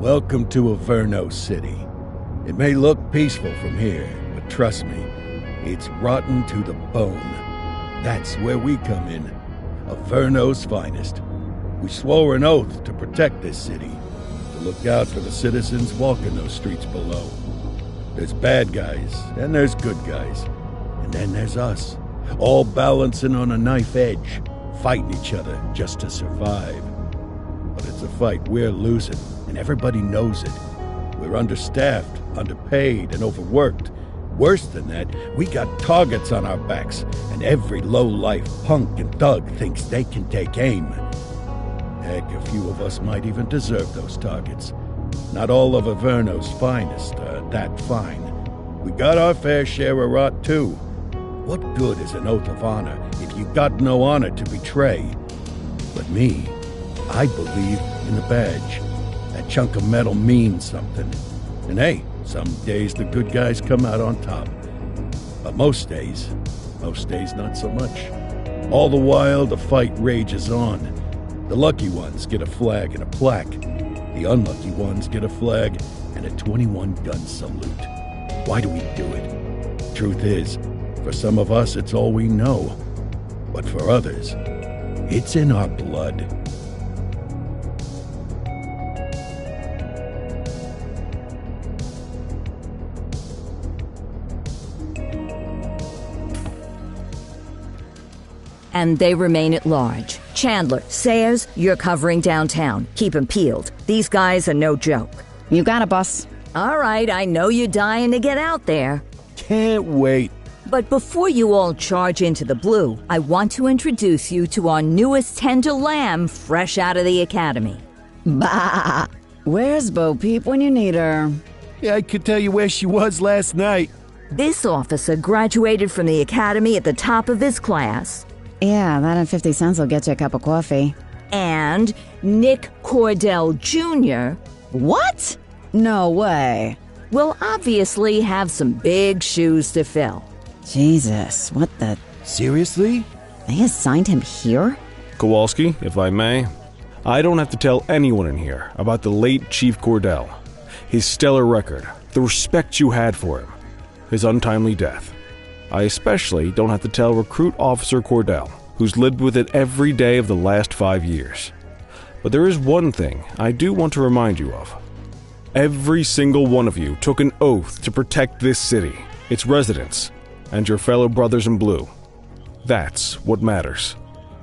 Welcome to Averno City. It may look peaceful from here, but trust me, it's rotten to the bone. That's where we come in. Averno's finest. We swore an oath to protect this city, to look out for the citizens walking those streets below. There's bad guys, and there's good guys. And then there's us, all balancing on a knife edge, fighting each other just to survive. But it's a fight we're losing, and everybody knows it. We're understaffed, underpaid, and overworked. Worse than that, we got targets on our backs, and every low-life punk and thug thinks they can take aim. Heck, a few of us might even deserve those targets. Not all of Averno's finest are that fine. We got our fair share of rot, too. What good is an oath of honor if you got no honor to betray? But me, I believe in the badge. That chunk of metal means something. And hey, some days the good guys come out on top. But most days not so much. All the while, the fight rages on. The lucky ones get a flag and a plaque. The unlucky ones get a flag and a 21-gun salute. Why do we do it? Truth is, for some of us, it's all we know. But for others, it's in our blood. And they remain at large. Chandler, Sayers, you're covering downtown. Keep 'em peeled. These guys are no joke. You got it, boss. All right, I know you're dying to get out there. Can't wait. But before you all charge into the blue, I want to introduce you to our newest tender lamb fresh out of the academy. Bah! Where's Bo Peep when you need her? Yeah, I could tell you where she was last night. This officer graduated from the academy at the top of his class. Yeah, that and 50 cents will get you a cup of coffee. And Nick Cordell Jr. What? No way. will obviously have some big shoes to fill. Jesus, what the... Seriously? They assigned him here? Kowalski, if I may, I don't have to tell anyone in here about the late Chief Cordell, his stellar record, the respect you had for him, his untimely death. I especially don't have to tell Recruit Officer Cordell, who's lived with it every day of the last 5 years. But there is one thing I do want to remind you of. Every single one of you took an oath to protect this city, its residents, and your fellow brothers in blue. That's what matters.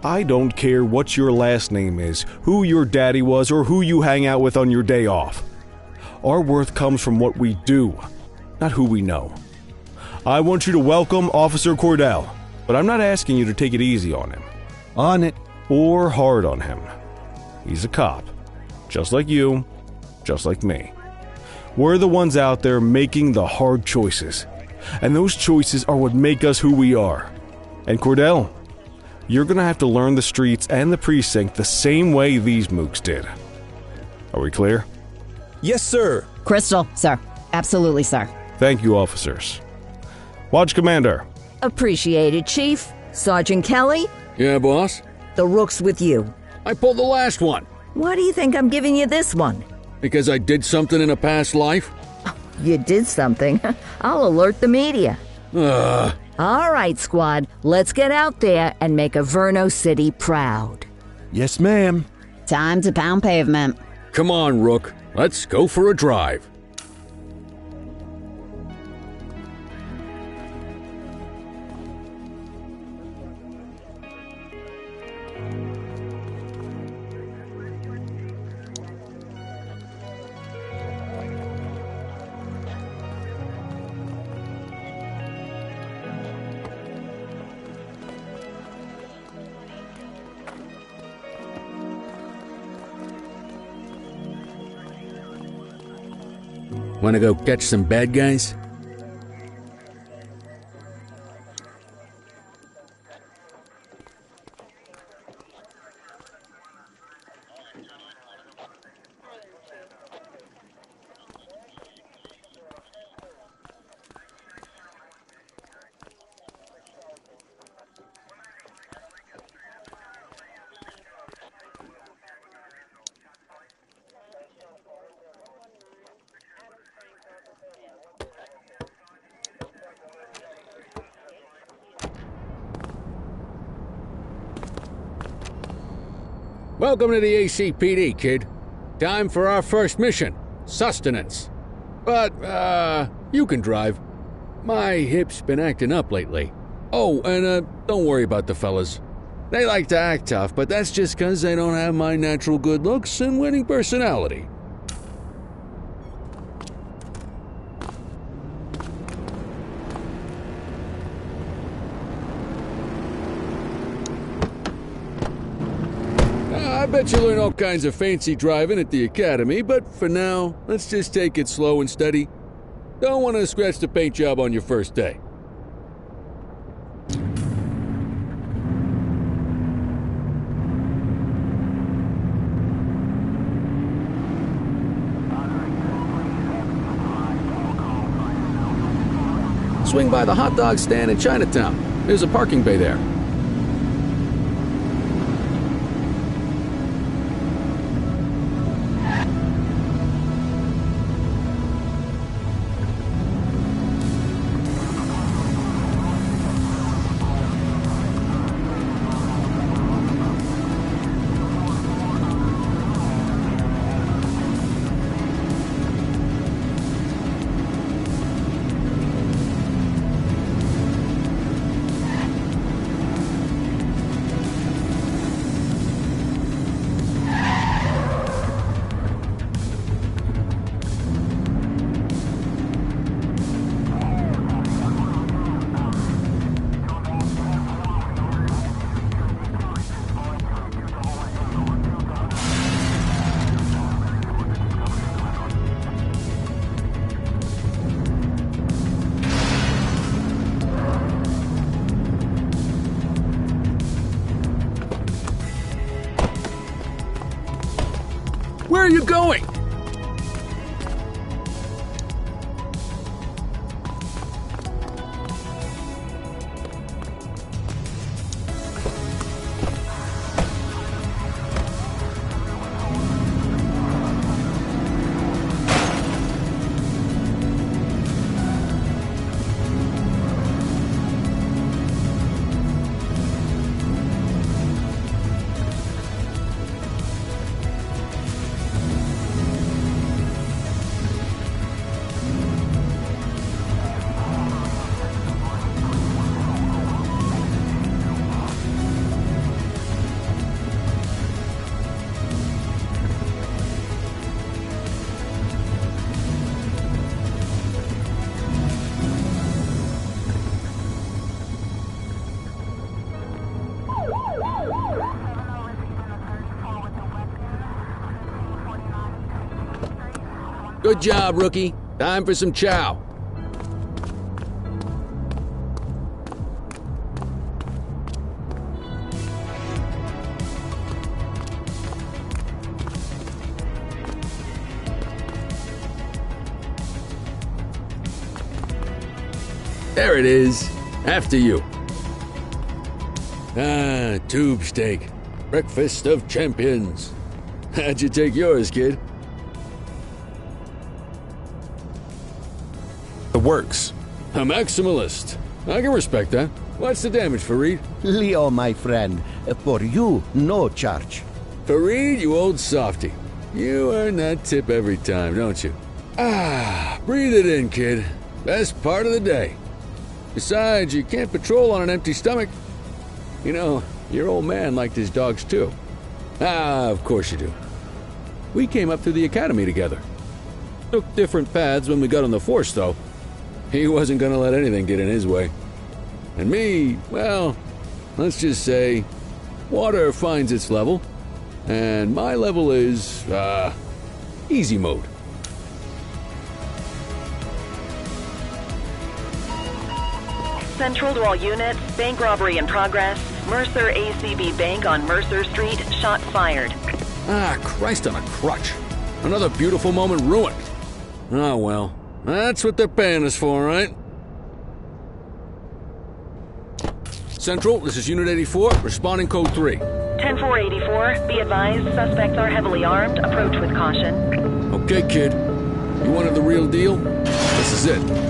I don't care what your last name is, who your daddy was, or who you hang out with on your day off. Our worth comes from what we do, not who we know. I want you to welcome Officer Cordell, but I'm not asking you to take it easy on him. On it. Or hard on him. He's a cop, just like you, just like me. We're the ones out there making the hard choices, and those choices are what make us who we are. And Cordell, you're gonna have to learn the streets and the precinct the same way these mooks did. Are we clear? Yes, sir. Crystal, sir. Absolutely, sir. Thank you, officers. Watch Commander. Appreciated, Chief. Sergeant Kelly, Yeah, boss? the rook's with you. I pulled the last one. Why do you think I'm giving you this one? Because I did something in a past life? You did something. I'll alert the media. Ugh. All right, squad. Let's get out there and make Averno City proud. Yes, ma'am. Time to pound pavement. Come on, Rook. Let's go for a drive. Wanna go catch some bad guys? Welcome to the ACPD, kid. Time for our first mission, sustenance. But, you can drive. My hip's been acting up lately. Oh, and, don't worry about the fellas. They like to act tough, but that's just 'cause they don't have my natural good looks and winning personality. I bet you learn all kinds of fancy driving at the academy, but for now, let's just take it slow and steady. Don't want to scratch the paint job on your first day. Swing by the hot dog stand in Chinatown. There's a parking bay there. Where are you going? Good job, rookie. Time for some chow. There it is. After you. Ah, tube steak. Breakfast of champions. How'd you take yours, kid? The works. A maximalist. I can respect that. What's the damage, Fareed? Leo, my friend, for you, no charge. Fareed, you old softy. You earn that tip every time, don't you? Ah, breathe it in, kid. Best part of the day. Besides, you can't patrol on an empty stomach. You know, your old man liked his dogs too. Ah, of course you do. We came up through the academy together. Took different paths when we got on the force, though. He wasn't gonna let anything get in his way. And me, well, let's just say, water finds its level, and my level is, easy mode. Central to all units, bank robbery in progress. Mercer ACB Bank on Mercer Street, shot fired. Ah, Christ on a crutch. Another beautiful moment ruined. Oh well, that's what they're paying us for, right? Central, this is Unit 84, responding code 3. 10-484, be advised, suspects are heavily armed. Approach with caution. Okay, kid. You wanted the real deal? This is it.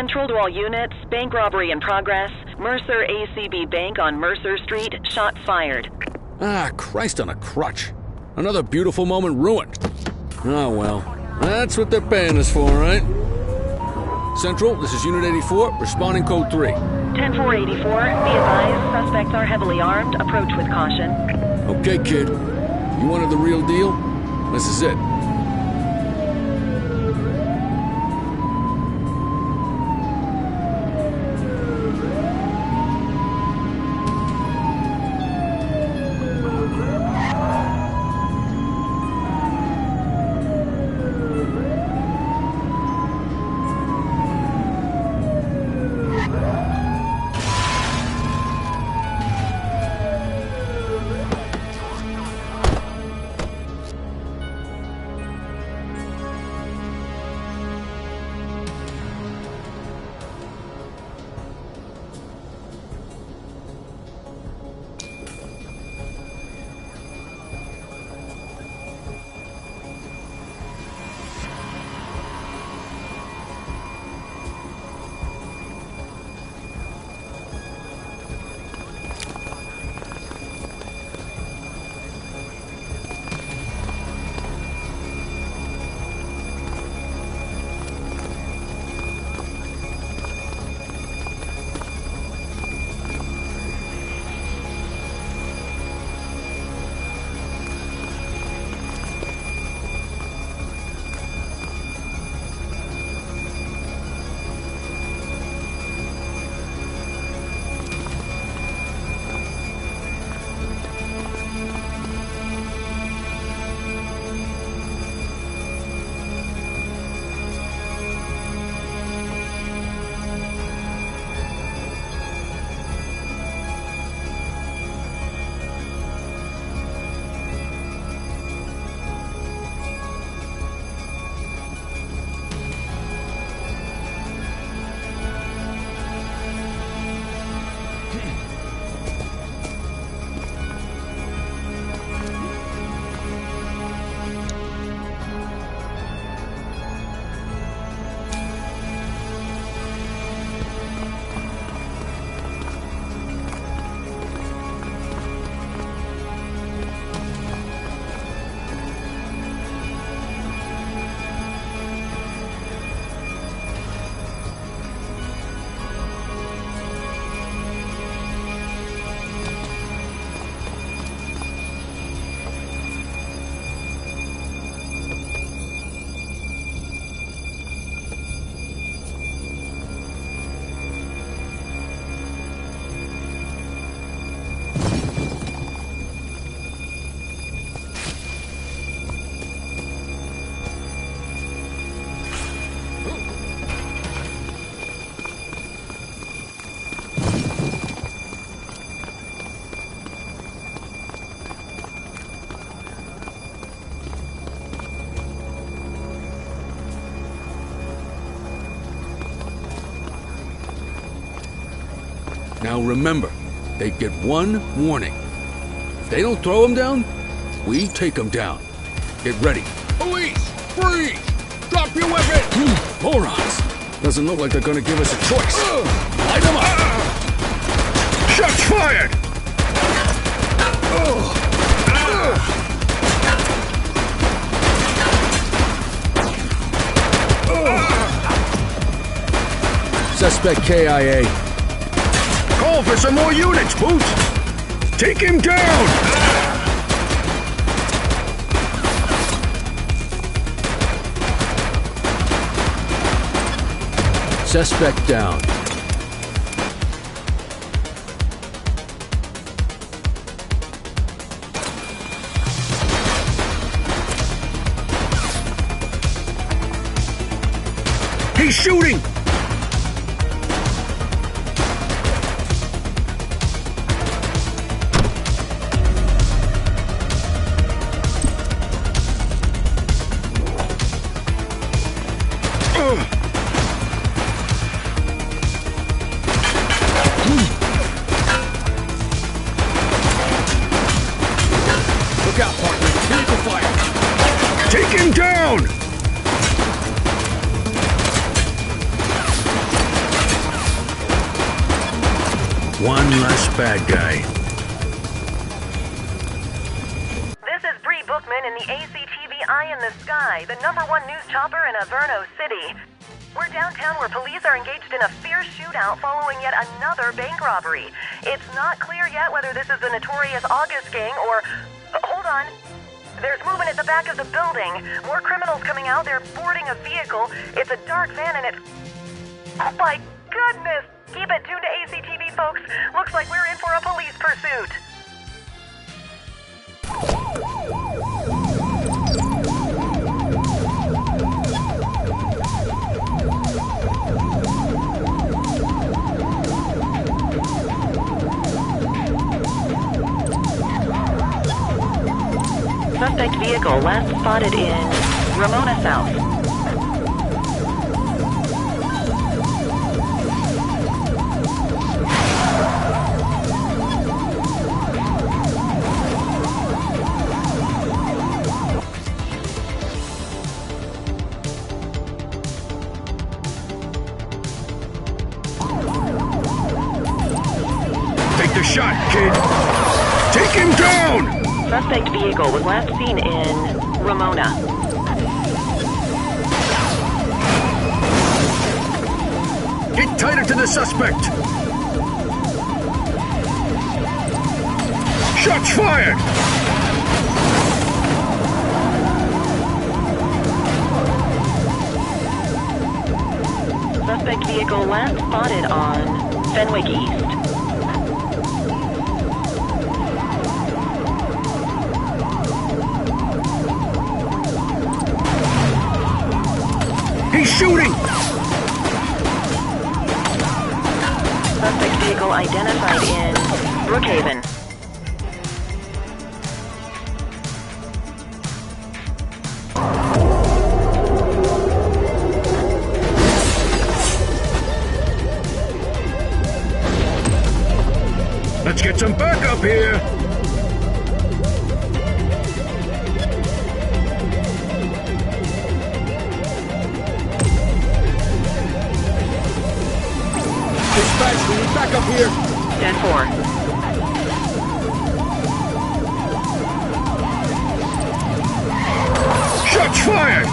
Central to all units. Bank robbery in progress. Mercer ACB Bank on Mercer Street. Shots fired. Ah, Christ on a crutch. Another beautiful moment ruined. Oh well, that's what they're paying us for, right? Central, this is Unit 84, responding code 3. 10-484, be advised, suspects are heavily armed. Approach with caution. Okay, kid. You wanted the real deal? This is it. Now remember, they get one warning. If they don't throw them down, we take them down. Get ready. Police! Freeze! Drop your weapon! Morons! Doesn't look like they're gonna give us a choice. Light them up! Shots fired! Suspect KIA. Call for some more units, Boots! Take him down! Suspect down. He's shooting! Look out, partner. Vehicle fire. Take him down! One less bad guy. This is Bree Bookman in the ACTV Eye in the Sky, the #1 news chopper in Averno City. We're downtown where police are engaged in a fierce shootout following yet another bank robbery. It's not clear yet whether this is the notorious August gang or... hold on. There's movement at the back of the building. More criminals coming out. They're boarding a vehicle. It's a dark van and it's... oh my goodness! Keep it tuned to ACTV, folks. Looks like we're in for a police pursuit. Suspect vehicle last spotted in Ramona South. Take the shot, kid. Take him down! Suspect vehicle was last seen in Ramona. Get tighter to the suspect. Shots fired! Suspect vehicle last spotted on Fenwick East. He's shooting! Suspect vehicle identified in Brookhaven. Let's get some backup here! Dispatch, we need backup here. 10-4. Shots fired!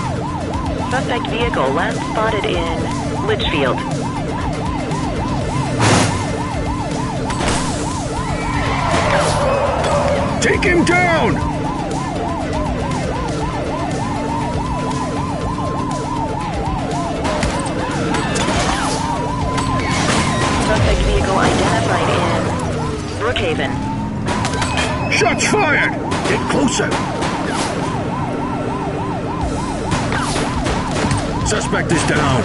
Suspect vehicle last spotted in Litchfield. Take him down! Suspect vehicle identified in Brookhaven. Shots fired! Get closer! Suspect is down.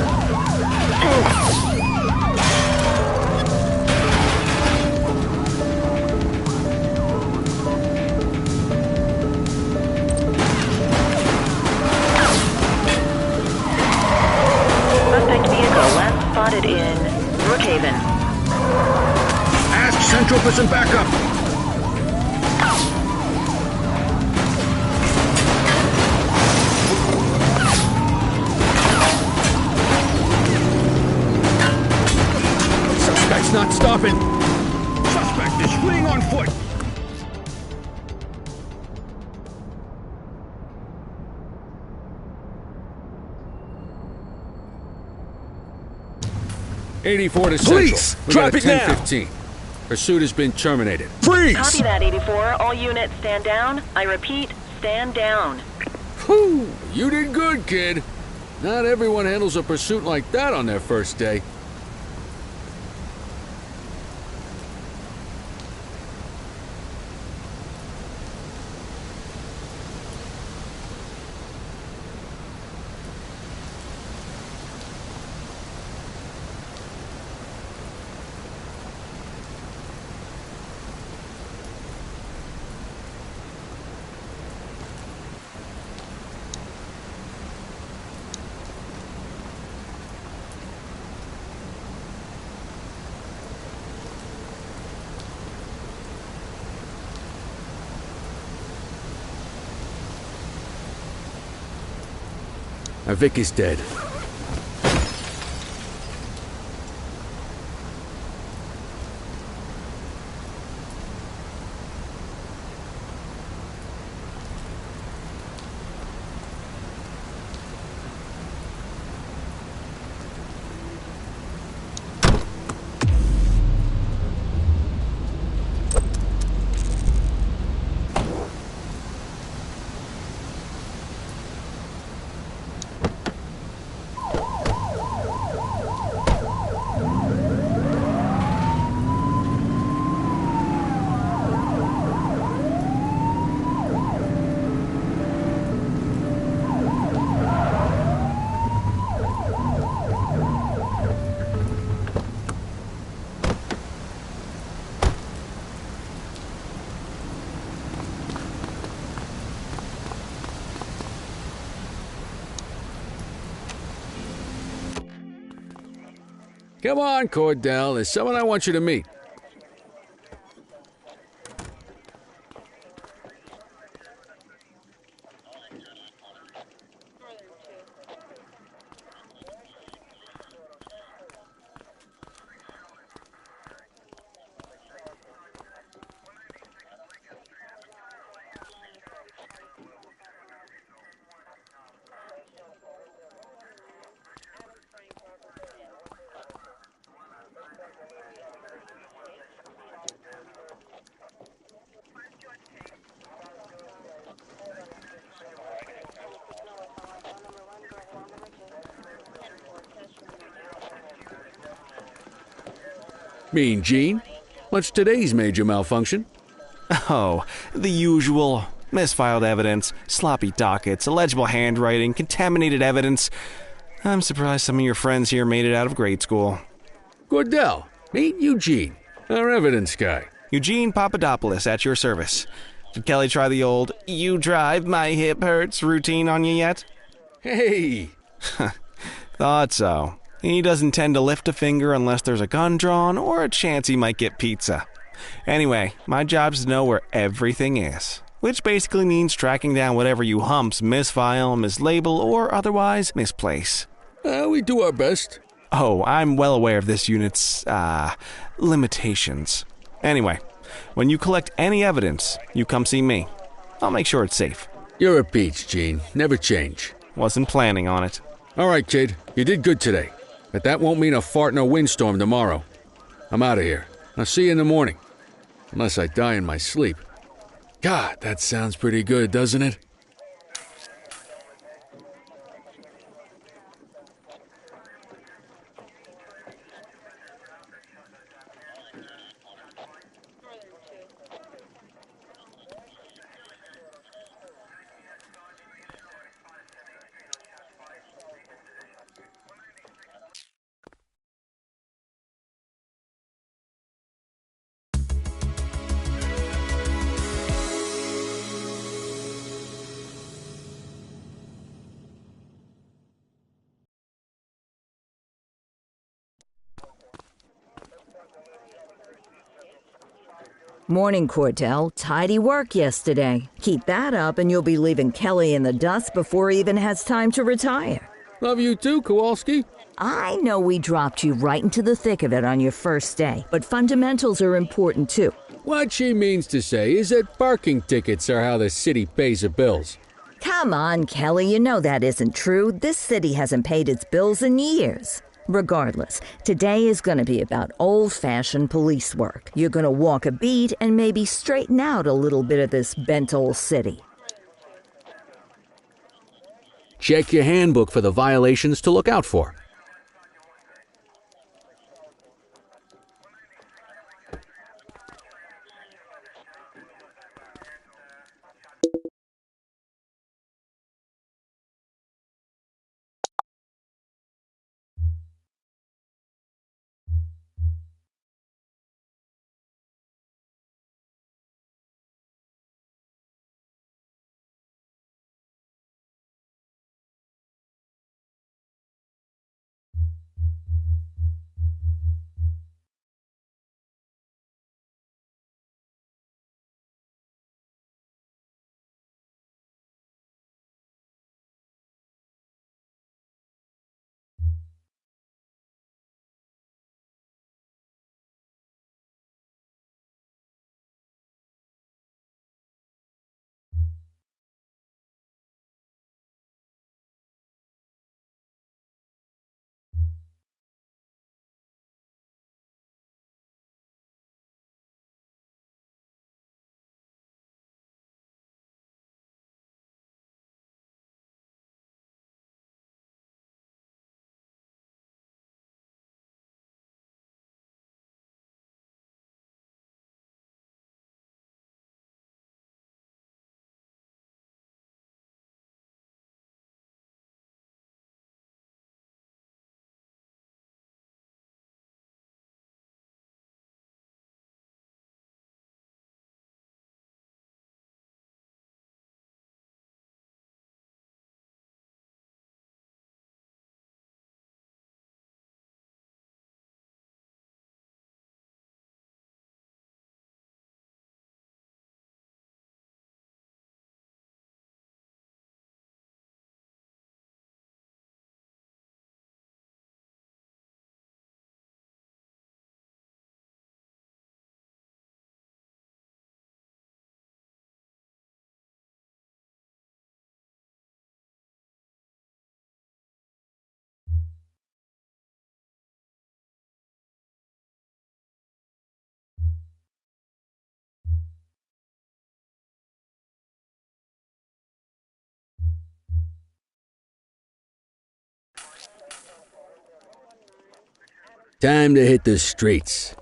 Suspect vehicle last spotted in Brookhaven. Ask Central for some backup. Suspect's not stopping. Suspect is fleeing on foot. '84 to Police! Central. We Drop got a it now! 10-15. Pursuit has been terminated. Freeze! Copy that, 84. All units stand down. I repeat, stand down. Whew! You did good, kid. Not everyone handles a pursuit like that on their first day. Vic is dead. Come on, Cordell. There's someone I want you to meet. Mean Gene? What's today's major malfunction? Oh, the usual. Misfiled evidence, sloppy dockets, illegible handwriting, contaminated evidence. I'm surprised some of your friends here made it out of grade school. Cordell, meet Eugene, our evidence guy. Eugene Papadopoulos at your service. Did Kelly try the old, "you drive, my hip hurts" routine on you yet? Hey! Thought so. He doesn't tend to lift a finger unless there's a gun drawn or a chance he might get pizza. Anyway, my job's to know where everything is, which basically means tracking down whatever you humps misfile, mislabel, or otherwise misplace. We do our best. Oh, I'm well aware of this unit's, limitations. Anyway, when you collect any evidence, you come see me. I'll make sure it's safe. You're a peach, Gene. Never change. Wasn't planning on it. All right, kid. You did good today. But that won't mean a fart in a windstorm tomorrow. I'm out of here. I'll see you in the morning. Unless I die in my sleep. God, that sounds pretty good, doesn't it? Morning, Cordell. Tidy work yesterday. Keep that up and you'll be leaving Kelly in the dust before he even has time to retire. Love you too, Kowalski. I know we dropped you right into the thick of it on your first day, but fundamentals are important too. What she means to say is that parking tickets are how the city pays the bills. Come on, Kelly, you know that isn't true. This city hasn't paid its bills in years. Regardless, today is going to be about old-fashioned police work. You're going to walk a beat and maybe straighten out a little bit of this bent old city. Check your handbook for the violations to look out for. Time to hit the streets.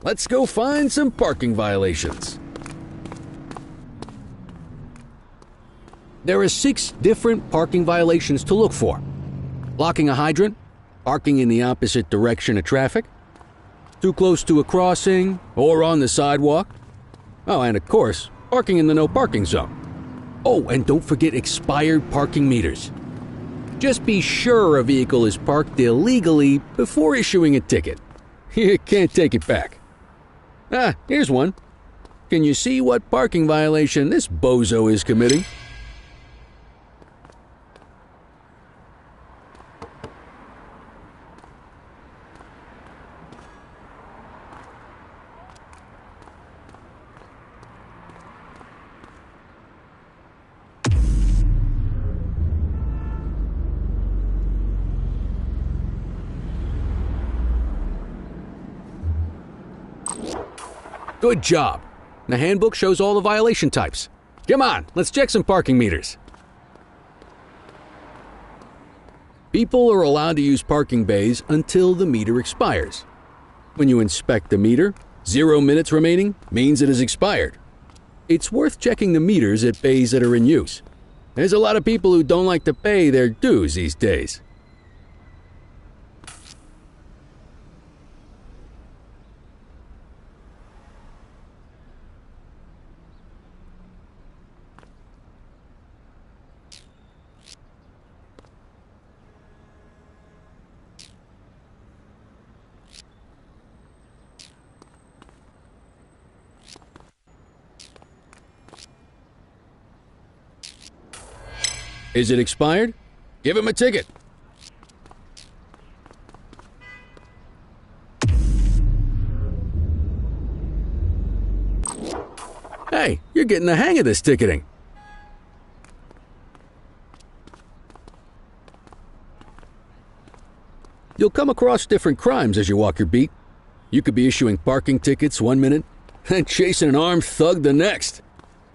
Let's go find some parking violations. There are 6 different parking violations to look for. Blocking a hydrant, parking in the opposite direction of traffic, too close to a crossing or on the sidewalk. Oh, and of course, parking in the no parking zone. Oh, and don't forget expired parking meters. Just be sure a vehicle is parked illegally before issuing a ticket. You can't take it back. Ah, here's one. Can you see what parking violation this bozo is committing? Good job. The handbook shows all the violation types. Come on, let's check some parking meters. People are allowed to use parking bays until the meter expires. When you inspect the meter, 0 minutes remaining means it has expired. It's worth checking the meters at bays that are in use. There's a lot of people who don't like to pay their dues these days. Is it expired? Give him a ticket. Hey, you're getting the hang of this ticketing. You'll come across different crimes as you walk your beat. You could be issuing parking tickets 1 minute and chasing an armed thug the next.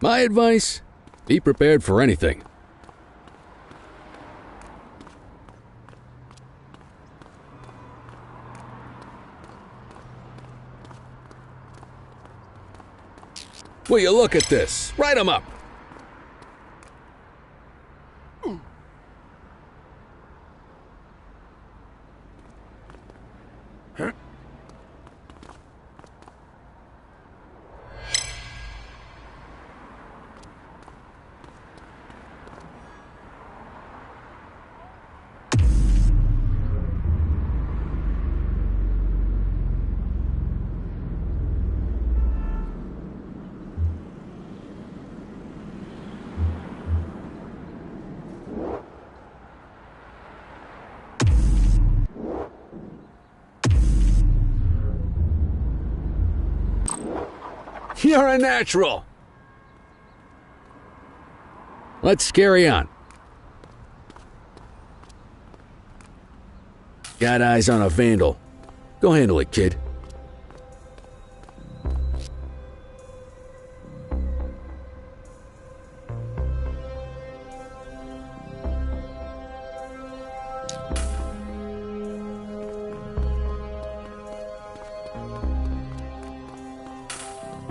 My advice, be prepared for anything. Will you look at this? Write 'em up. You're a natural. Let's carry on. Got eyes on a vandal. Go handle it, kid.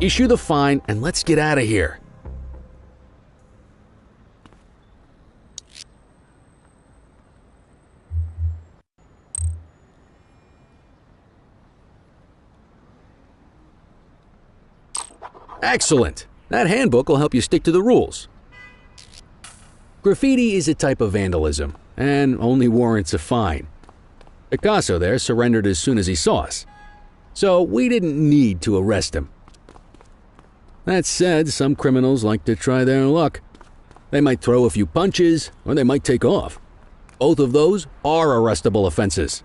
Issue the fine and let's get out of here. Excellent. That handbook will help you stick to the rules. Graffiti is a type of vandalism and only warrants a fine. Picasso there surrendered as soon as he saw us, so we didn't need to arrest him. That said, some criminals like to try their luck. They might throw a few punches, or they might take off. Both of those are arrestable offenses.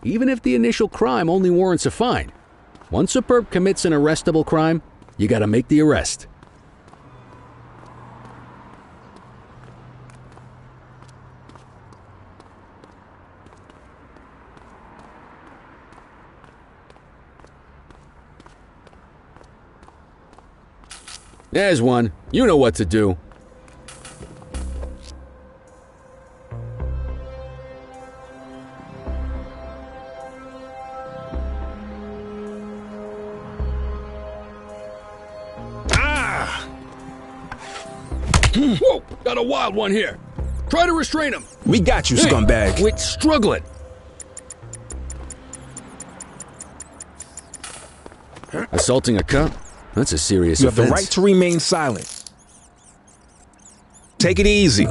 Even if the initial crime only warrants a fine, once a perp commits an arrestable crime, you gotta make the arrest. There's one. You know what to do. Whoa! Got a wild one here. Try to restrain him. We got you, scumbag. Quit struggling. Assaulting a cop? That's a serious You have offense. the right to remain silent. Take it easy.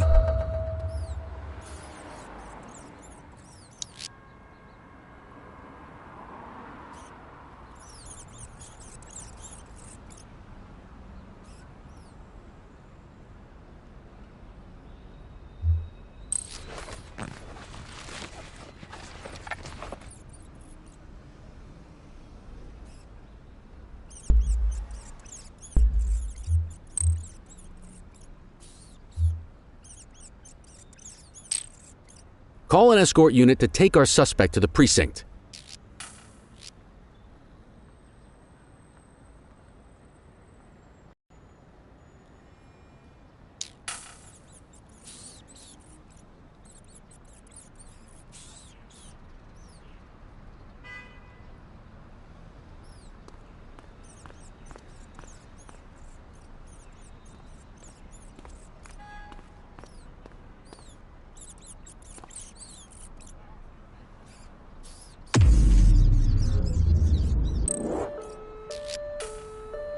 Call an escort unit to take our suspect to the precinct.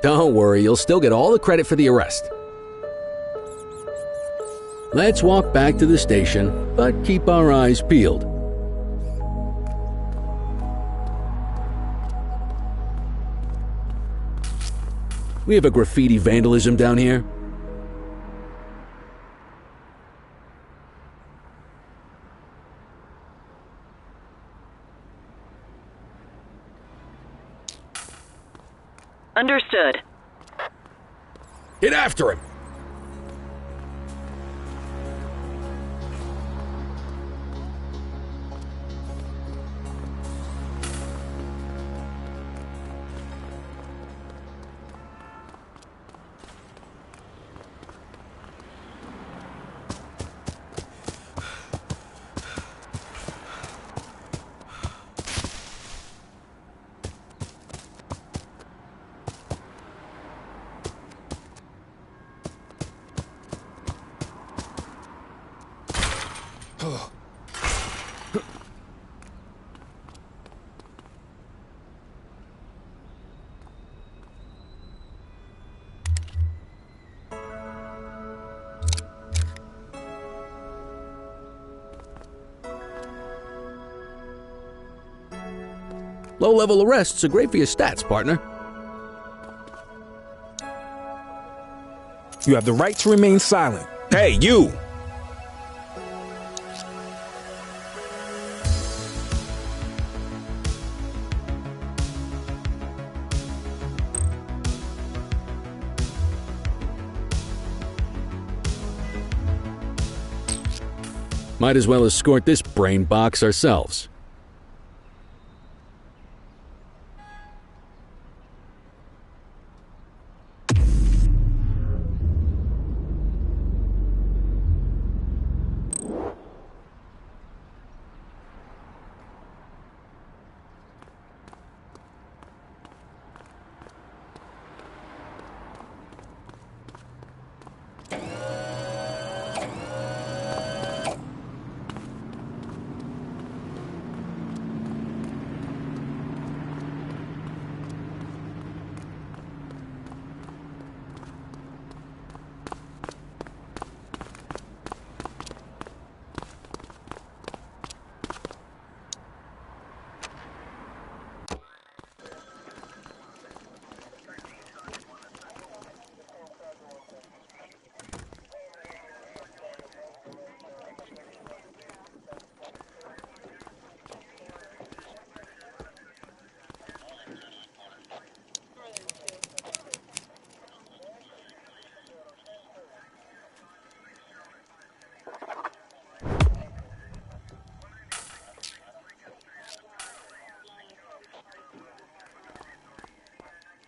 Don't worry, you'll still get all the credit for the arrest. Let's walk back to the station, but keep our eyes peeled. We have a graffiti vandalism down here. Understood. Get after him! Low-level arrests are great for your stats, partner. You have the right to remain silent. Hey, you! Might as well escort this brain box ourselves.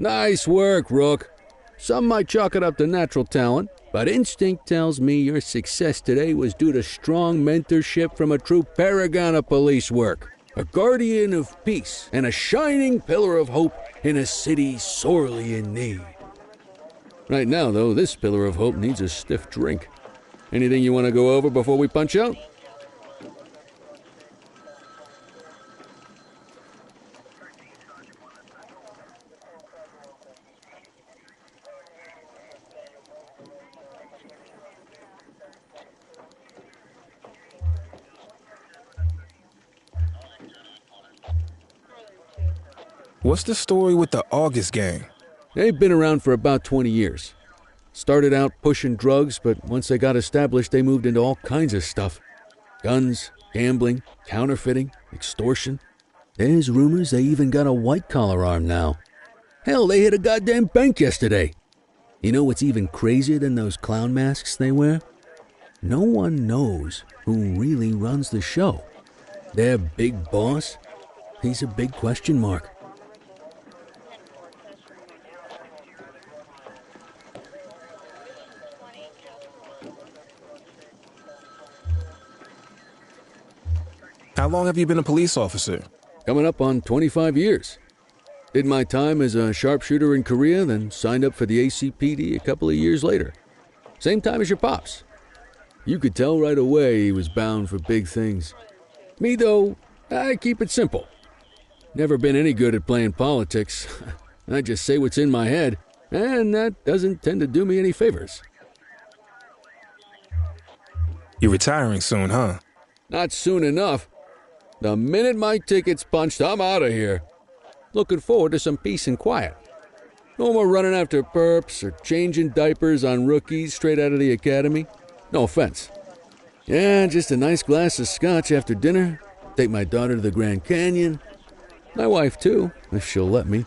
Nice work, Rook. Some might chalk it up to natural talent, but instinct tells me your success today was due to strong mentorship from a true paragon of police work, a guardian of peace, and a shining pillar of hope in a city sorely in need. Right now, though, this pillar of hope needs a stiff drink. Anything you want to go over before we punch out? What's the story with the August gang? They've been around for about 20 years. Started out pushing drugs, but once they got established, they moved into all kinds of stuff. Guns, gambling, counterfeiting, extortion. There's rumors they even got a white-collar arm now. Hell, they hit a goddamn bank yesterday. You know what's even crazier than those clown masks they wear? No one knows who really runs the show. Their big boss, he's a big question mark. How long have you been a police officer? Coming up on 25 years. Did my time as a sharpshooter in Korea, then signed up for the ACPD a couple of years later. Same time as your pops. You could tell right away he was bound for big things. Me, though, I keep it simple. Never been any good at playing politics. I just say what's in my head, and that doesn't tend to do me any favors. You're retiring soon, huh? Not soon enough. The minute my ticket's punched, I'm out of here. Looking forward to some peace and quiet. No more running after perps or changing diapers on rookies straight out of the academy. No offense. Yeah, just a nice glass of scotch after dinner. Take my daughter to the Grand Canyon. My wife, too, if she'll let me.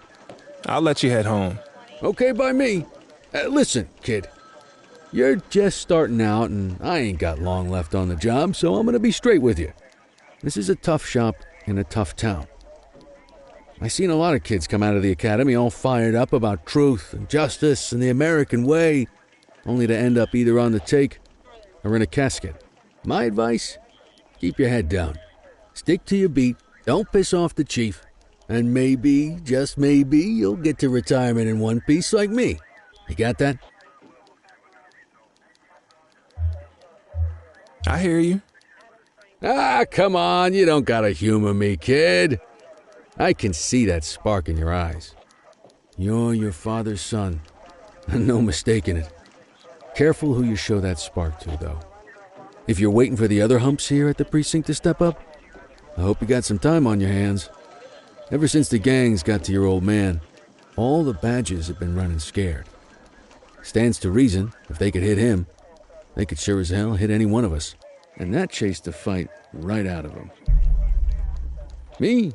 I'll let you head home. Okay by me. Listen, kid. You're just starting out, and I ain't got long left on the job, so I'm going to be straight with you. This is a tough shop in a tough town. I seen a lot of kids come out of the academy all fired up about truth and justice and the American way, only to end up either on the take or in a casket. My advice? Keep your head down. Stick to your beat, don't piss off the chief, and maybe, just maybe, you'll get to retirement in one piece like me. You got that? I hear you. Ah, come on, you don't gotta humor me, kid. I can see that spark in your eyes. You're your father's son, and no mistaking it. Careful who you show that spark to, though. If you're waiting for the other humps here at the precinct to step up, I hope you got some time on your hands. Ever since the gangs got to your old man, all the badges have been running scared. Stands to reason, if they could hit him, they could sure as hell hit any one of us. And that chased the fight right out of him. Me?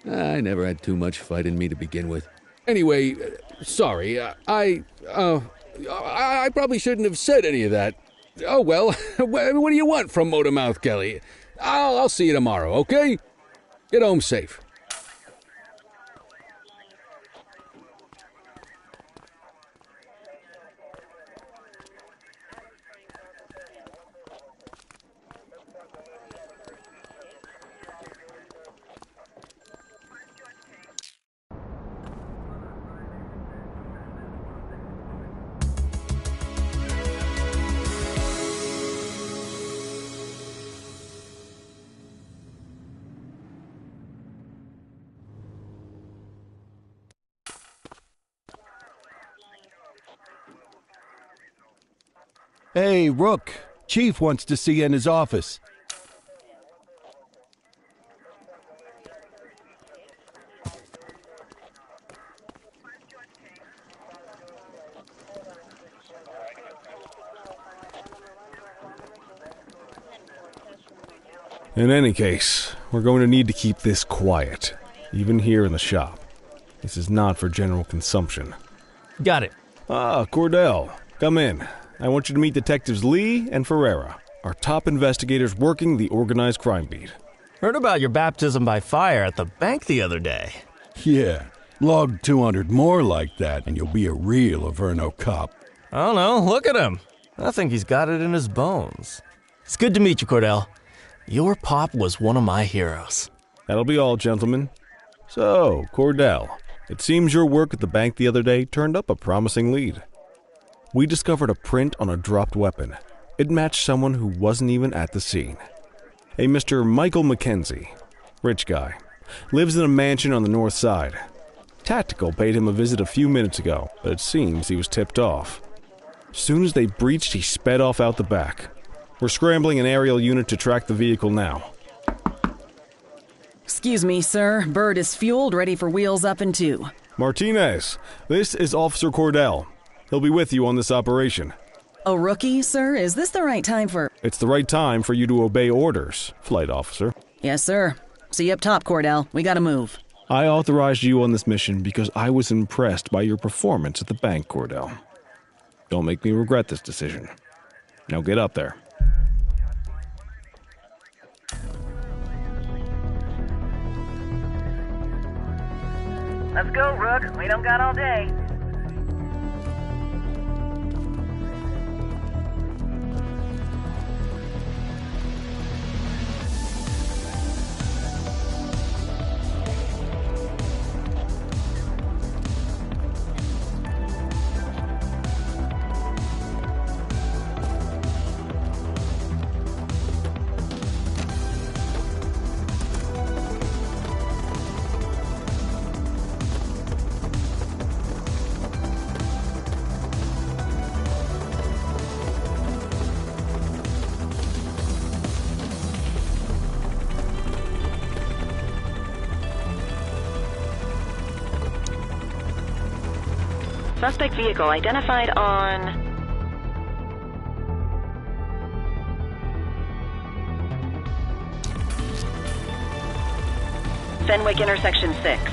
I never had too much fight in me to begin with. Anyway, sorry, I probably shouldn't have said any of that. Oh well, what do you want from Motormouth Kelly? I'll see you tomorrow, okay? Get home safe. Hey, Rook. Chief wants to see you in his office. In any case, we're going to need to keep this quiet, even here in the shop. This is not for general consumption. Got it. Ah, Cordell, come in. I want you to meet Detectives Lee and Ferreira, our top investigators working the organized crime beat. Heard about your baptism by fire at the bank the other day. Yeah, Log 200 more like that, and you'll be a real Averno cop. I don't know, look at him. I think he's got it in his bones. It's good to meet you, Cordell. Your pop was one of my heroes. That'll be all, gentlemen. So, Cordell, it seems your work at the bank the other day turned up a promising lead. We discovered a print on a dropped weapon. It matched someone who wasn't even at the scene. A Mr. Michael McKenzie, rich guy, lives in a mansion on the north side. Tactical paid him a visit a few minutes ago, but it seems he was tipped off. Soon as they breached, he sped off out the back. We're scrambling an aerial unit to track the vehicle now. Excuse me, sir. Bird is fueled, ready for wheels up in 2. Martinez, this is Officer Cordell. He'll be with you on this operation. A rookie, sir? Is this the right time for... It's the right time for you to obey orders, flight officer. Yes, sir. See you up top, Cordell. We gotta move. I authorized you on this mission because I was impressed by your performance at the bank, Cordell. Don't make me regret this decision. Now get up there. Let's go, Rook. We don't got all day. Suspect vehicle identified on... Fenwick intersection 6.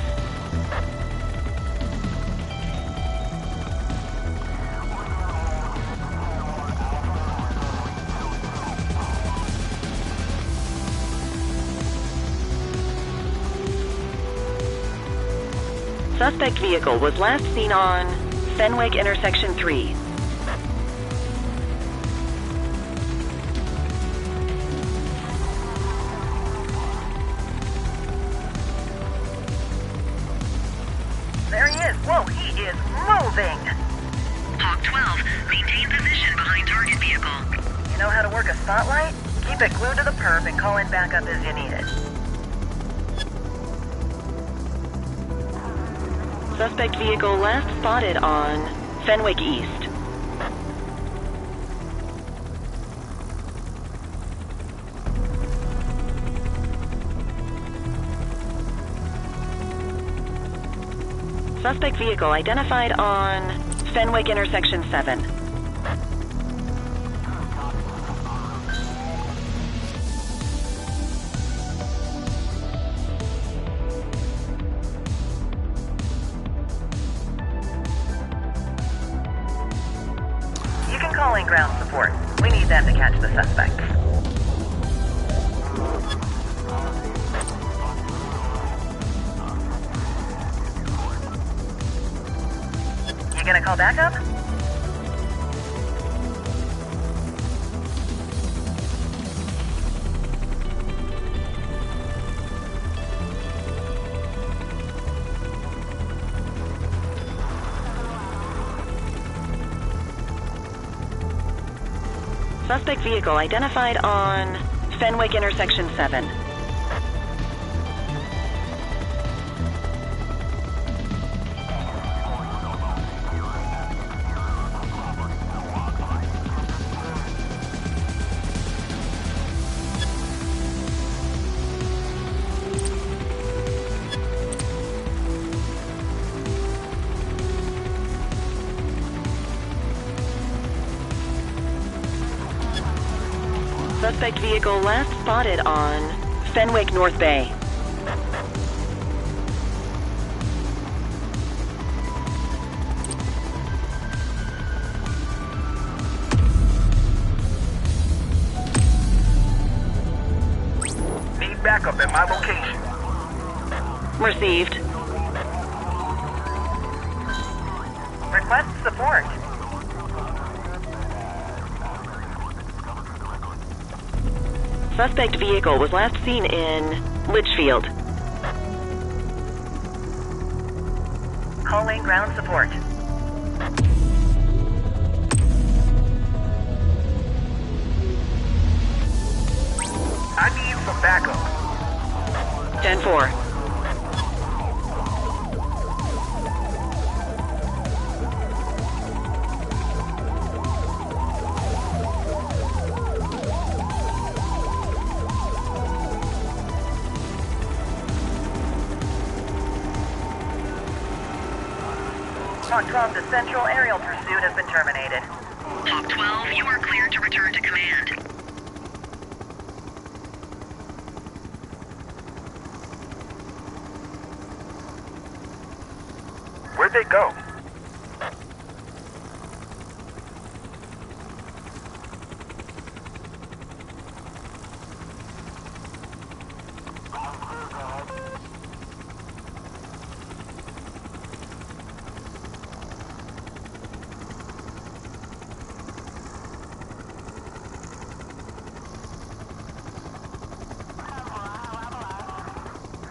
Suspect vehicle was last seen on Fenwick intersection 3. There he is. Whoa, he is moving. Hawk 12, maintain position behind target vehicle. You know how to work a spotlight? Keep it glued to the perp and call in backup as you need it. Suspect vehicle last spotted on Fenwick East. Suspect vehicle identified on Fenwick intersection 7. Calling ground support. We need them to catch the suspects. You gonna call backup? Suspect vehicle identified on Fenwick intersection 7. Suspect vehicle last spotted on Fenwick North Bay. Need backup at my location. Received. Request support. Suspect vehicle was last seen in Litchfield. Calling ground support. I need some backup. 10-4. Hawk 12, the central aerial pursuit has been terminated. Hawk 12, you are cleared to return to command. Where'd they go?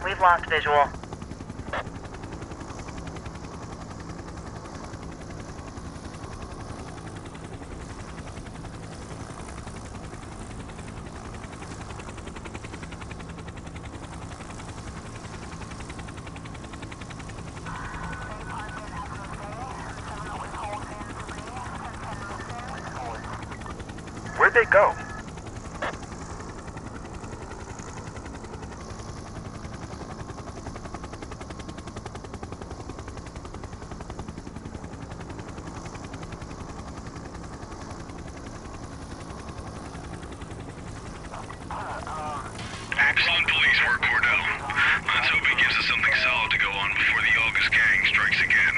We've lost visual. Where'd they go? Excellent police work, Cordell. Let's hope it gives us something solid to go on before the August gang strikes again.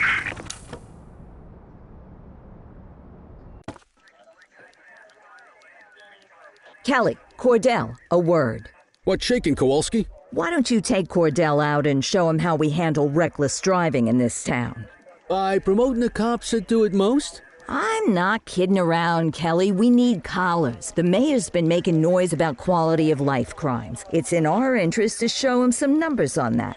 Kelly, Cordell, a word. What's shaking, Kowalski? Why don't you take Cordell out and show him how we handle reckless driving in this town? By promoting the cops that do it most? I'm not kidding around, Kelly. We need collars. The mayor's been making noise about quality of life crimes. It's in our interest to show him some numbers on that.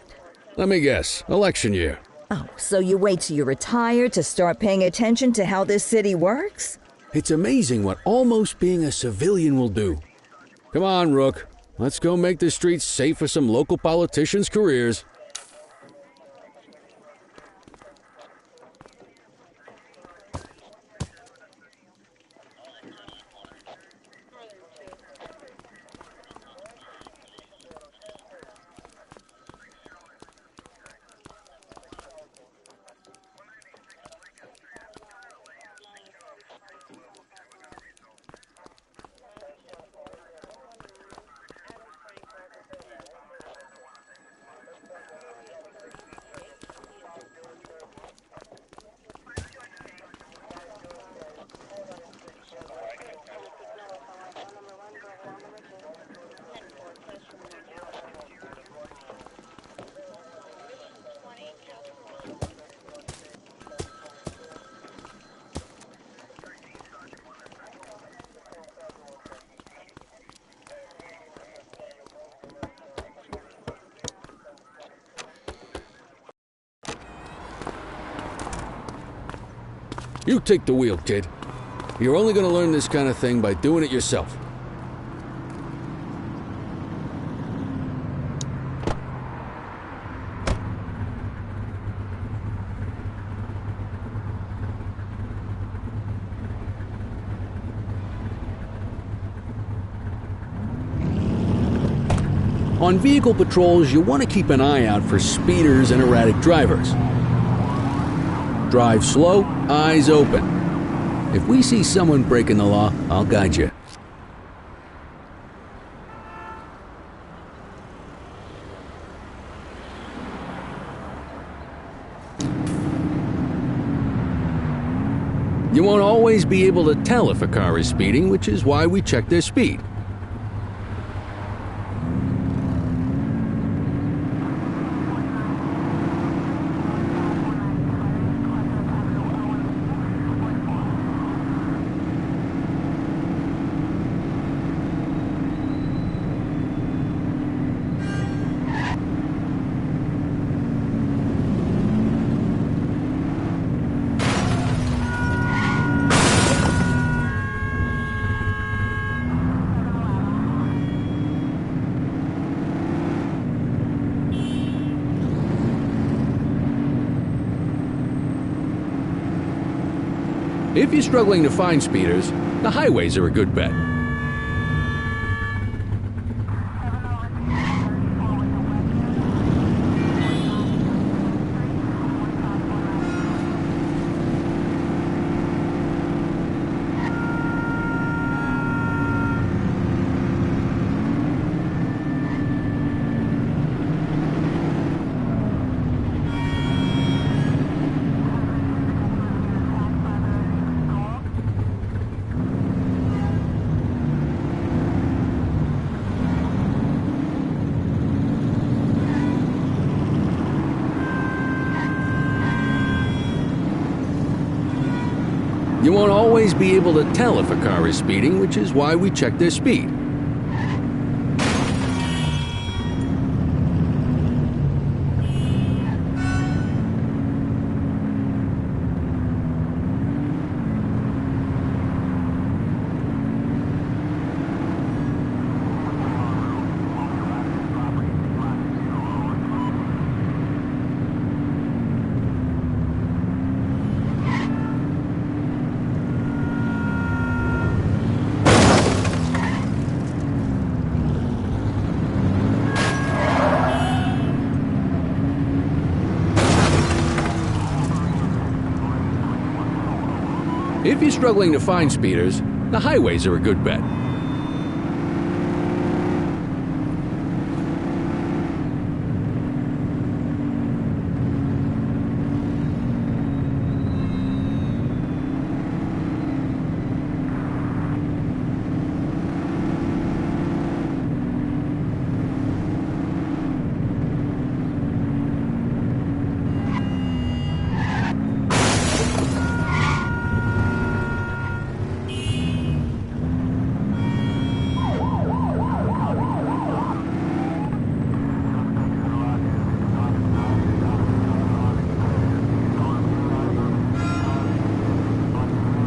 Let me guess. Election year. Oh, so you wait till you retire to start paying attention to how this city works? It's amazing what almost being a civilian will do. Come on, Rook. Let's go make the streets safe for some local politicians' careers. You take the wheel, kid. You're only gonna learn this kind of thing by doing it yourself. On vehicle patrols, you want to keep an eye out for speeders and erratic drivers. Drive slow, eyes open. If we see someone breaking the law, I'll guide you. You won't always be able to tell if a car is speeding, which is why we check their speed. If you're struggling to find speeders, the highways are a good bet. You won't always be able to tell if a car is speeding, which is why we check their speed. If you're struggling to find speeders, the highways are a good bet.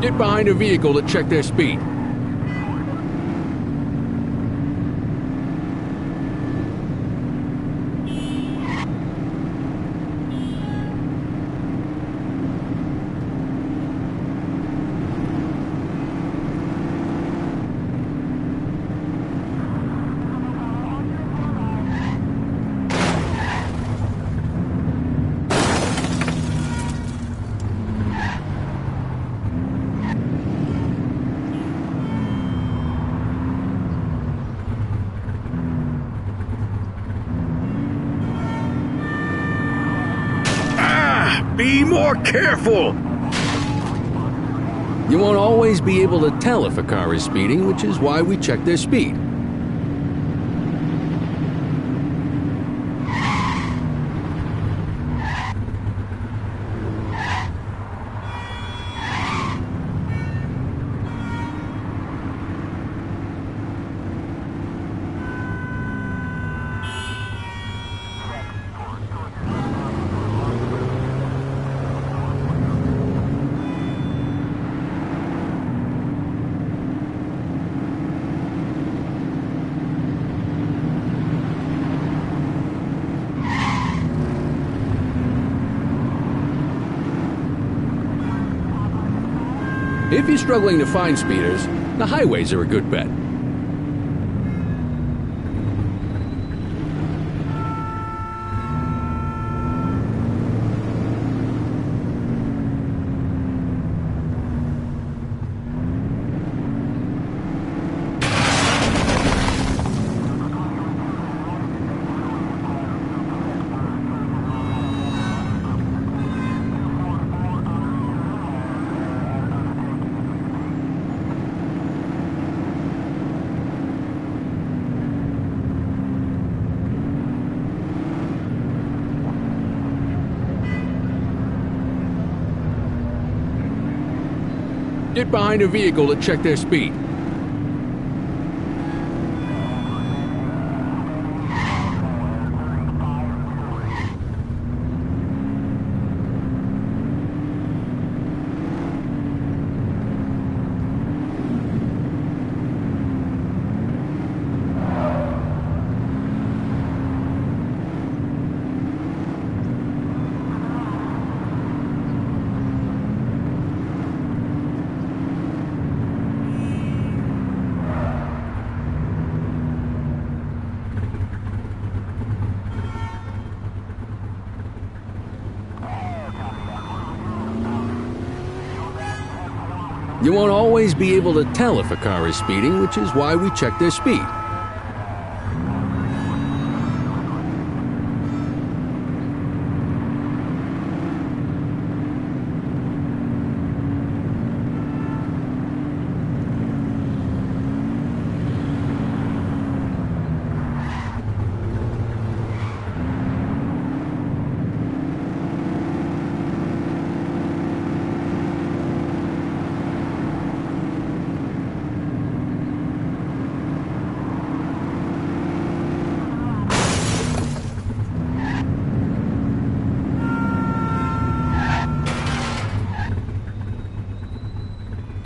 Get behind a vehicle to check their speed. Be more careful! You won't always be able to tell if a car is speeding, which is why we check their speed. If you're struggling to find speeders, the highways are a good bet. Get behind a vehicle to check their speed. You won't always be able to tell if a car is speeding, which is why we check their speed.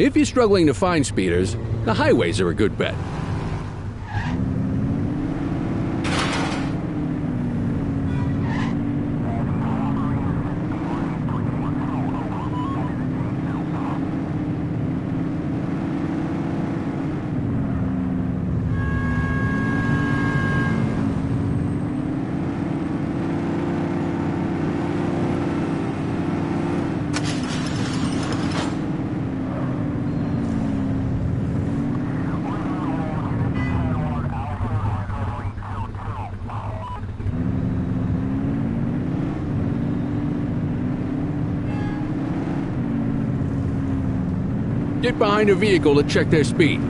If you're struggling to find speeders, the highways are a good bet. Get behind a vehicle to check their speed.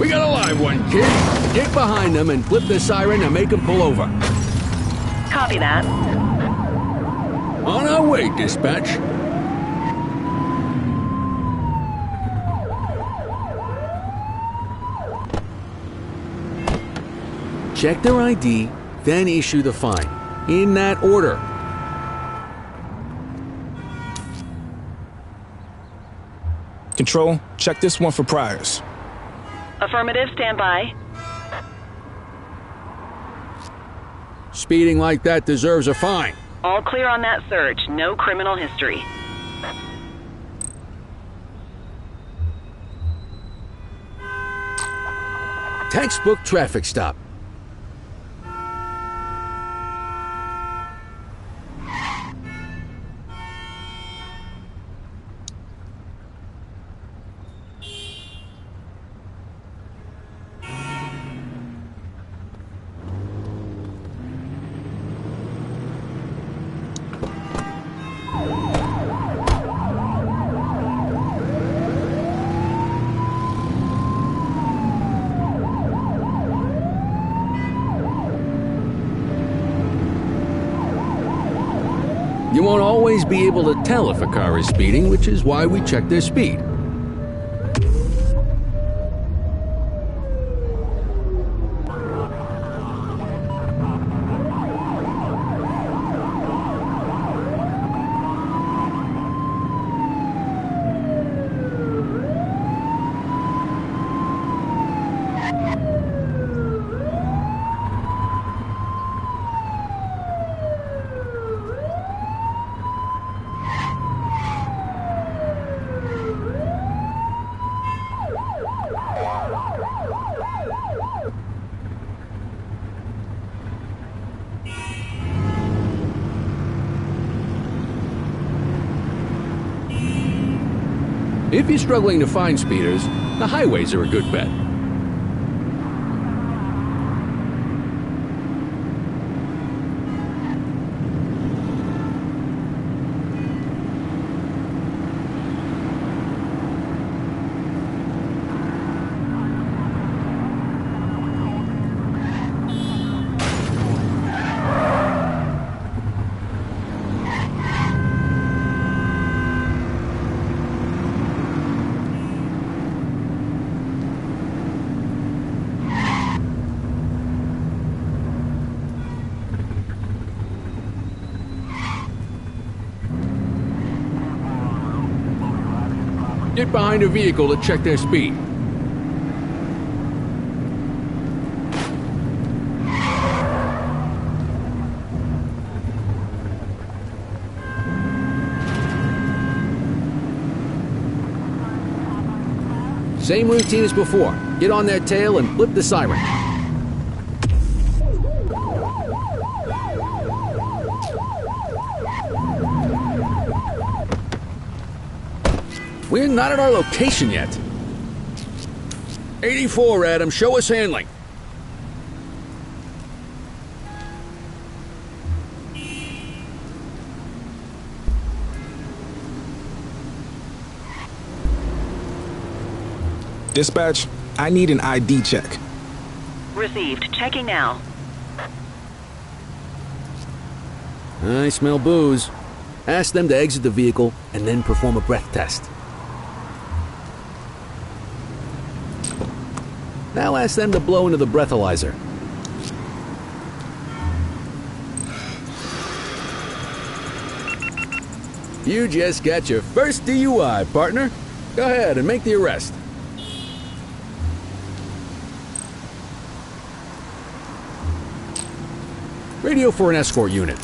We got a live one, kid. Get behind them and flip the siren and make them pull over. Copy that. On our way, dispatch. Check their ID, then issue the fine. In that order. Control, check this one for priors. Affirmative, stand by. Speeding like that deserves a fine. All clear on that search. No criminal history. Textbook traffic stop. You won't always be able to tell if a car is speeding, which is why we check their speed. If you're struggling to find speeders, the highways are a good bet. Get behind a vehicle to check their speed. Same routine as before. Get on their tail and flip the siren. We're not at our location yet. 84, Adam. Show us handling. Dispatch, I need an ID check. Received. Checking now. I smell booze. Ask them to exit the vehicle and then perform a breath test. Now ask them to blow into the breathalyzer. You just got your first DUI, partner. Go ahead and make the arrest. Radio for an escort unit.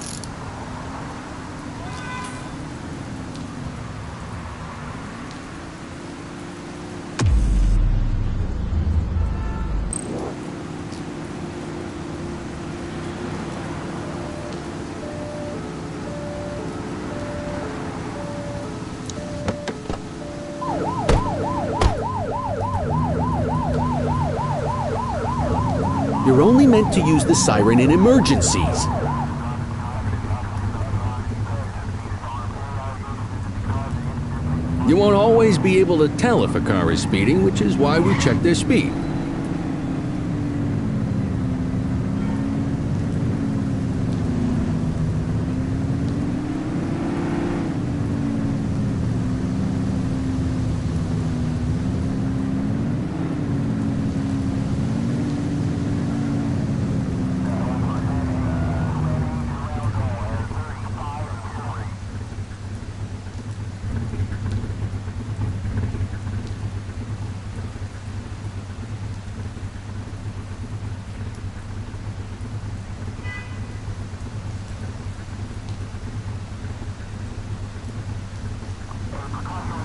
You're only meant to use the siren in emergencies. You won't always be able to tell if a car is speeding, which is why we check their speed.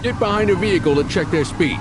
Get behind a vehicle to check their speed.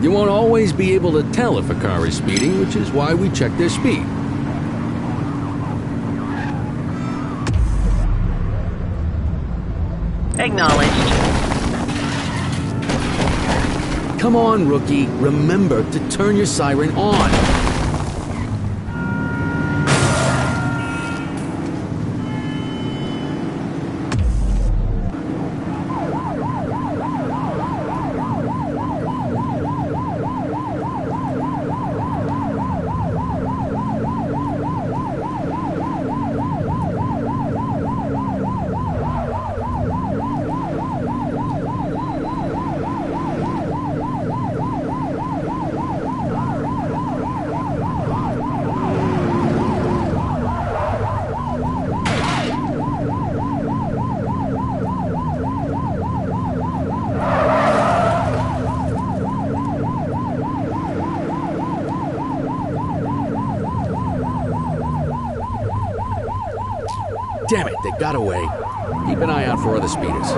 You won't always be able to tell if a car is speeding, which is why we check their speed. Acknowledged. Come on, rookie. Remember to turn your siren on. Damn it, they got away. Keep an eye out for other speeders.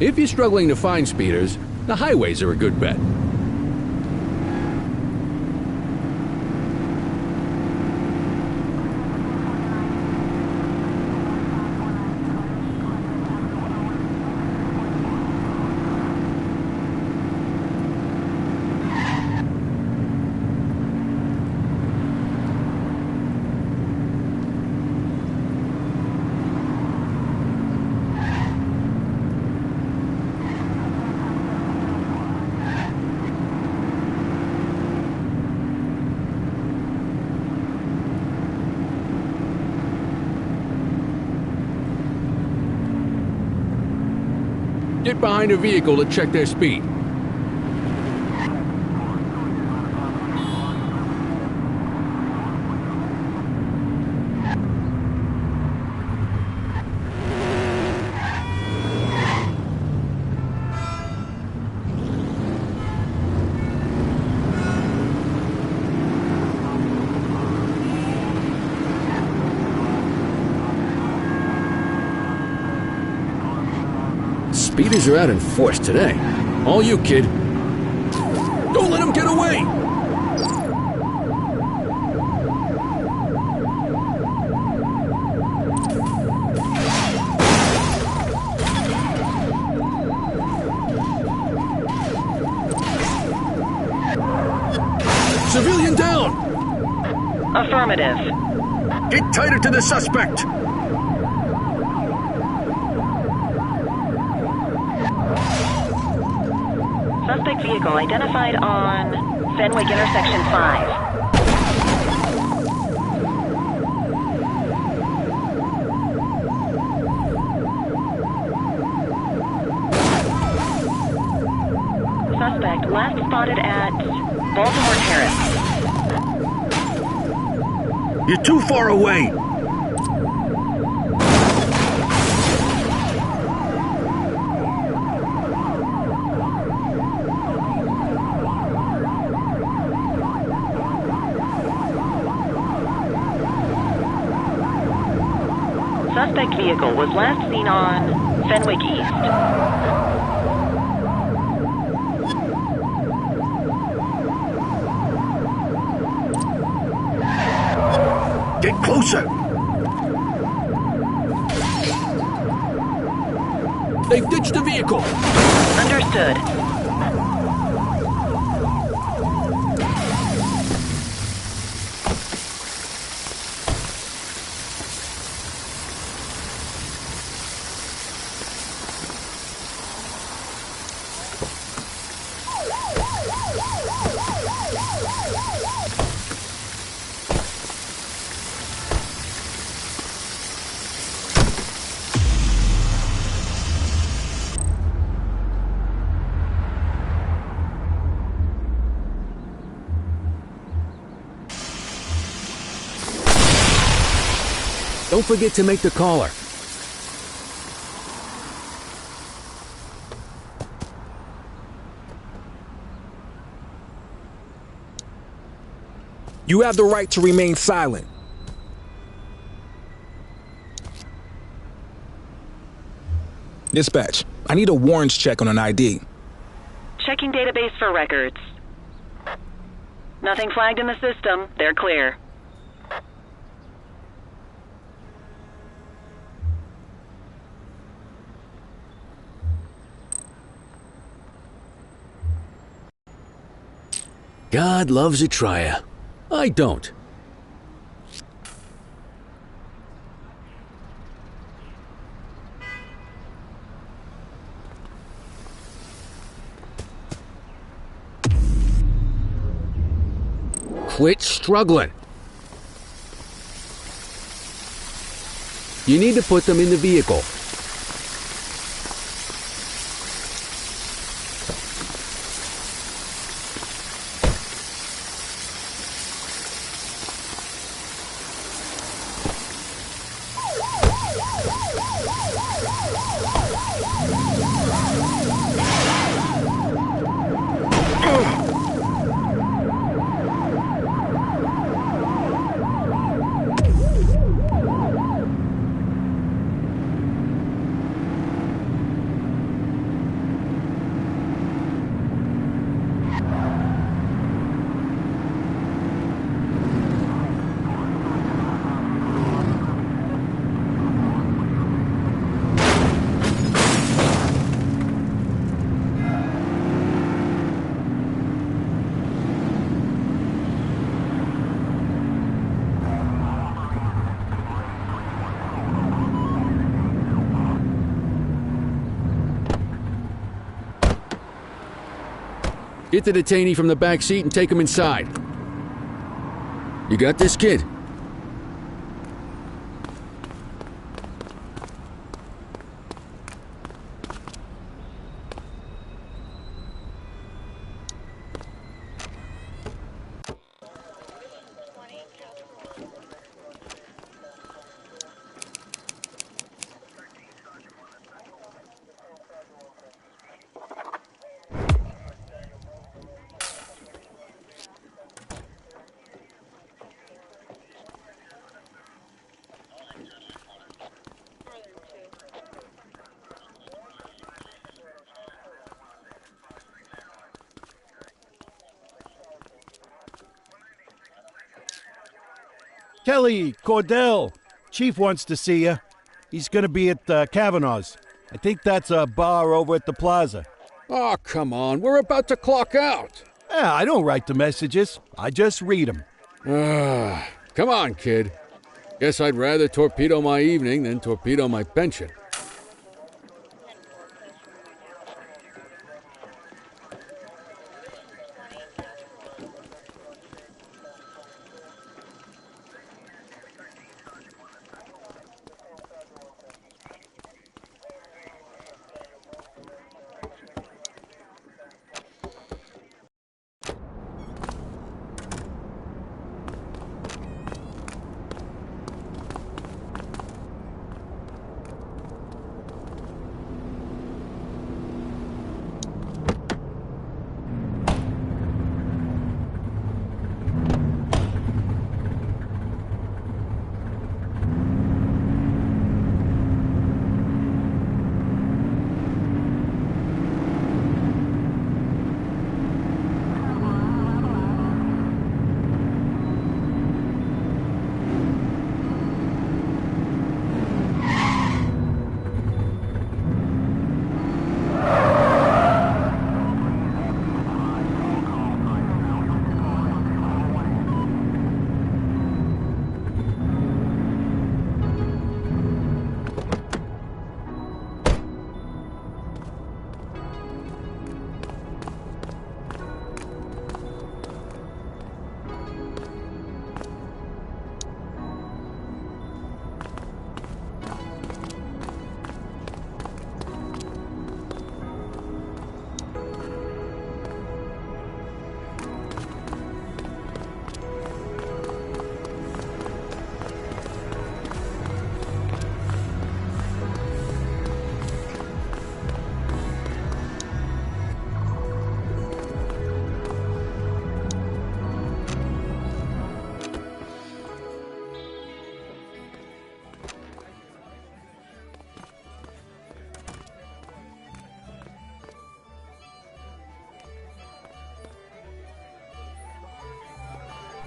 If you're struggling to find speeders, the highways are a good bet. Get behind a vehicle to check their speed. Speeders are out in force today. All you, kid. Don't let him get away! Civilian down! Affirmative. Get tighter to the suspect! Suspect vehicle identified on Fenwick intersection 5. Suspect last spotted at Baltimore Terrace. You're too far away! Suspect vehicle was last seen on Fenwick East. Get closer! They've ditched the vehicle! Understood. Don't forget to make the caller. You have the right to remain silent. Dispatch, I need a warrants check on an ID. Checking database for records. Nothing flagged in the system. They're clear. God loves a trier. I don't. Quit struggling. You need to put them in the vehicle. Get the detainee from the back seat and take him inside. You got this, kid? Kelly, Cordell. Chief wants to see you. He's gonna be at Kavanaugh's. I think that's a bar over at the plaza. Oh, come on. We're about to clock out. Yeah, I don't write the messages. I just read them. Come on, kid. Guess I'd rather torpedo my evening than torpedo my pension.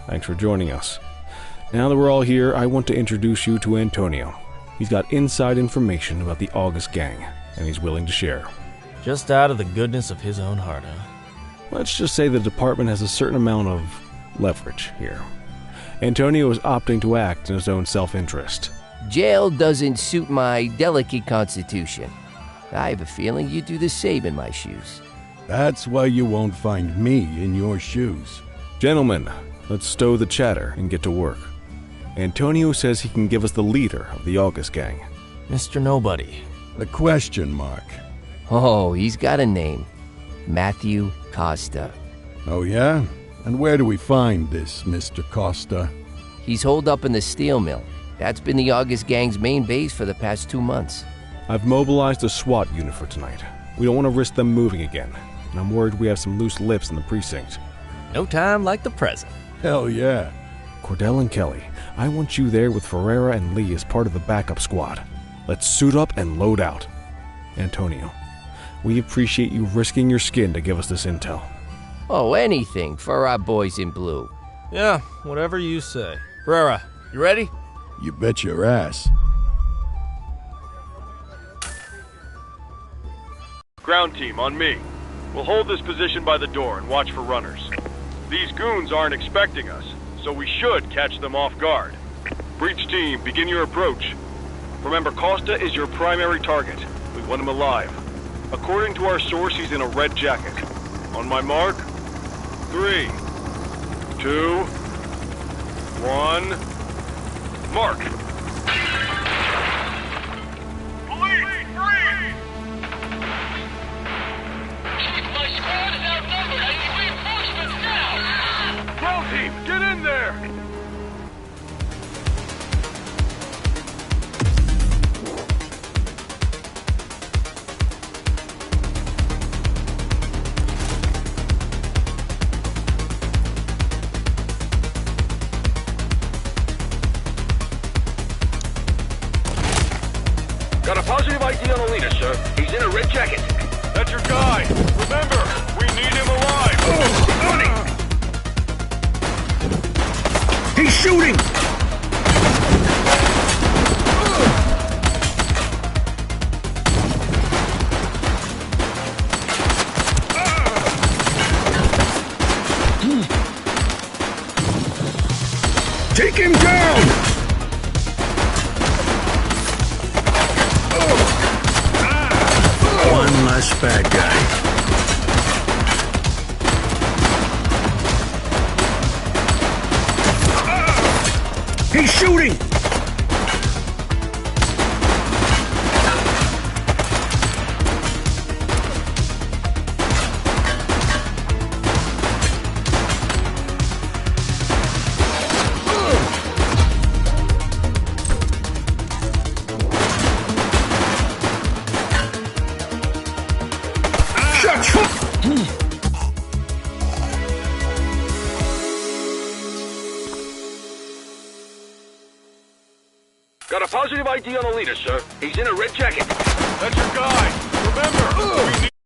Thanks for joining us. Now that we're all here, I want to introduce you to Antonio. He's got inside information about the August gang, and he's willing to share. Just out of the goodness of his own heart, huh? Let's just say the department has a certain amount of leverage here. Antonio is opting to act in his own self-interest. Jail doesn't suit my delicate constitution. I have a feeling you do the same in my shoes. That's why you won't find me in your shoes. Gentlemen, let's stow the chatter and get to work. Antonio says he can give us the leader of the August gang. Mr. Nobody. The question mark. Oh, he's got a name. Matthew Costa. Oh, yeah? And where do we find this Mr. Costa? He's holed up in the steel mill. That's been the August gang's main base for the past 2 months. I've mobilized a SWAT unit for tonight. We don't want to risk them moving again, and I'm worried we have some loose lips in the precinct. No time like the present. Hell yeah. Cordell and Kelly, I want you there with Ferreira and Lee as part of the backup squad. Let's suit up and load out. Antonio, we appreciate you risking your skin to give us this intel. Oh, anything for our boys in blue. Yeah, whatever you say. Ferreira, you ready? You bet your ass. Ground team, on me. We'll hold this position by the door and watch for runners. These goons aren't expecting us, so we should catch them off guard. Breach team, begin your approach. Remember, Costa is your primary target. We want him alive. According to our source, he's in a red jacket. On my mark, 3, 2, 1, mark! Police, freeze! My squad is outnumbered. I need reinforcements now! Ground team, get in there! Got a positive ID on the leader, sir. He's in a red jacket. That's your guy. Remember, we need him alive. Oh, running! He's shooting! Take him down! One less bad guy. He's shooting! Got a positive ID on the leader, sir. He's in a red jacket. That's your guy. Remember, we need